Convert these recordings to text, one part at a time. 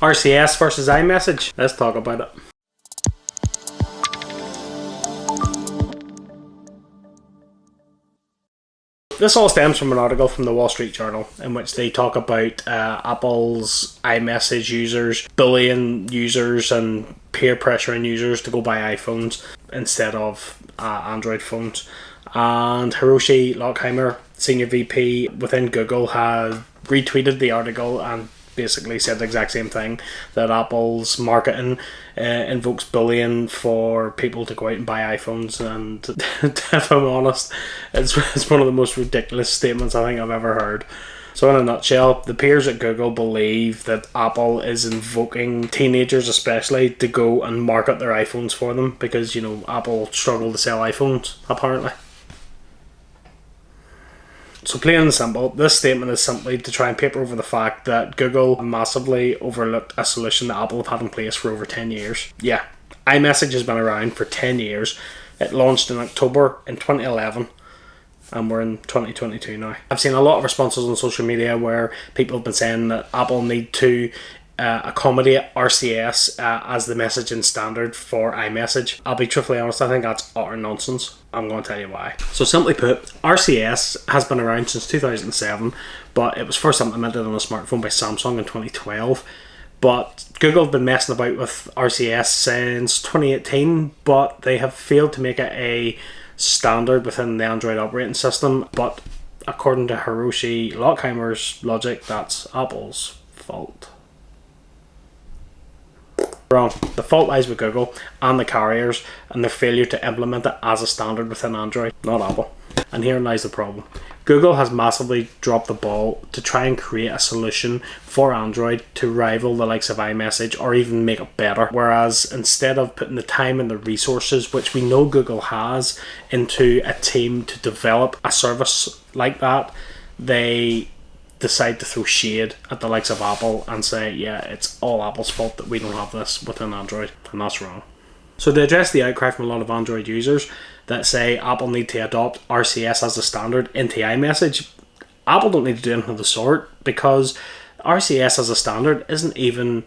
RCS versus iMessage. Let's talk about it. This all stems from an article from the Wall Street Journal in which they talk about Apple's iMessage users, bullying users and peer pressuring users to go buy iPhones instead of Android phones. And Hiroshi Lockheimer, Senior VP within Google, has retweeted the article and basically said the exact same thing, that Apple's marketing invokes bullying for people to go out and buy iPhones. And if I'm honest, it's one of the most ridiculous statements I think I've ever heard. So in a nutshell, the peers at Google believe that Apple is invoking teenagers especially to go and market their iPhones for them because, you know, Apple struggle to sell iPhones, apparently. So plain and simple, this statement is simply to try and paper over the fact that Google massively overlooked a solution that Apple have had in place for over 10 years. Yeah, iMessage has been around for 10 years. It launched in October in 2011 and we're in 2022 now. I've seen a lot of responses on social media where people have been saying that Apple need to accommodate RCS as the messaging standard for iMessage. I'll be truthfully honest, I think that's utter nonsense. I'm going to tell you why. So simply put, RCS has been around since 2007, but it was first implemented on a smartphone by Samsung in 2012. But Google have been messing about with RCS since 2018, but they have failed to make it a standard within the Android operating system. But according to Hiroshi Lockheimer's logic, that's Apple's fault. Wrong. The fault lies with Google and the carriers and their failure to implement it as a standard within Android, not Apple. And herein lies the problem. Google has massively dropped the ball to try and create a solution for Android to rival the likes of iMessage or even make it better. Whereas instead of putting the time and the resources, which we know Google has, into a team to develop a service like that, they decide to throw shade at the likes of Apple and say, yeah, it's all Apple's fault that we don't have this within Android, and that's wrong. So to address the outcry from a lot of Android users that say Apple need to adopt RCS as a standard into iMessage, Apple don't need to do anything of the sort, because RCS as a standard isn't even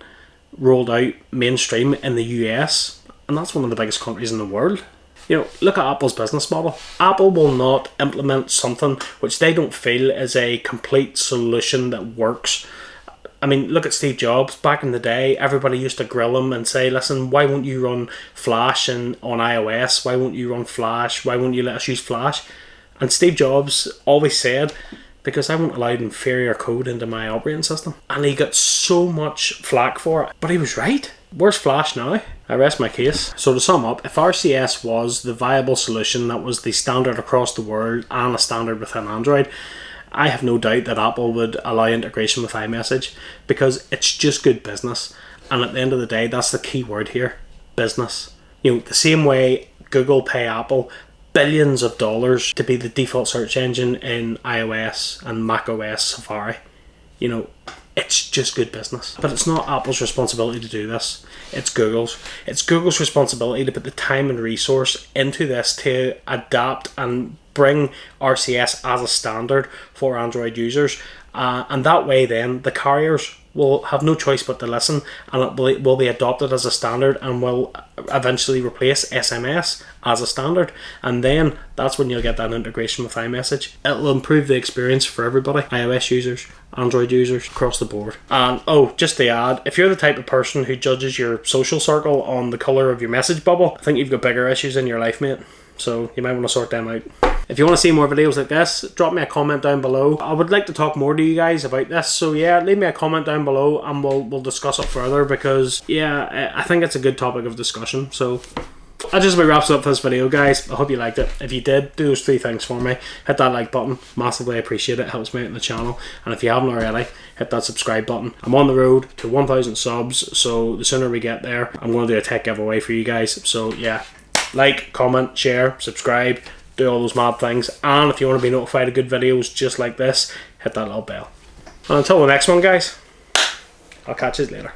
rolled out mainstream in the US, and that's one of the biggest countries in the world. You know, look at Apple's business model. Apple will not implement something which they don't feel is a complete solution that works. I mean, look at Steve Jobs. Back in the day, everybody used to grill him and say, listen, why won't you run Flash on iOS? Why won't you run Flash? Why won't you let us use Flash? And Steve Jobs always said, because I won't allow inferior code into my operating system. And he got so much flack for it. But he was right. Where's Flash now? I rest my case. So to sum up, if RCS was the viable solution that was the standard across the world and a standard within Android, I have no doubt that Apple would allow integration with iMessage, because it's just good business. And at the end of the day, that's the key word here, business. You know, the same way Google pay Apple billions of dollars to be the default search engine in iOS and macOS Safari. You know, it's just good business. But it's not Apple's responsibility to do this. It's Google's. It's Google's responsibility to put the time and resource into this to adapt and bring RCS as a standard for Android users. And that way then the carriers will have no choice but to listen, and it will be adopted as a standard and will eventually replace SMS as a standard. And then that's when you'll get that integration with iMessage. It will improve the experience for everybody, iOS users, Android users, across the board. And oh, just to add, if you're the type of person who judges your social circle on the colour of your message bubble, I think you've got bigger issues in your life, mate. So you might want to sort them out. If you want to see more videos like this, drop me a comment down below. I would like to talk more to you guys about this, so yeah, leave me a comment down below and we'll discuss it further, because yeah, I think it's a good topic of discussion. So that just about wraps up this video, guys. I hope you liked it. If you did, do those 3 things for me. Hit that like button, massively appreciate it, helps me out in the channel. And if you haven't already, hit that subscribe button. I'm on the road to 1,000 subs, so the sooner we get there, I'm going to do a tech giveaway for you guys. So yeah, like, comment, share, subscribe, do all those mad things. And if you want to be notified of good videos just like this, hit that little bell. And until the next one, guys, I'll catch you later.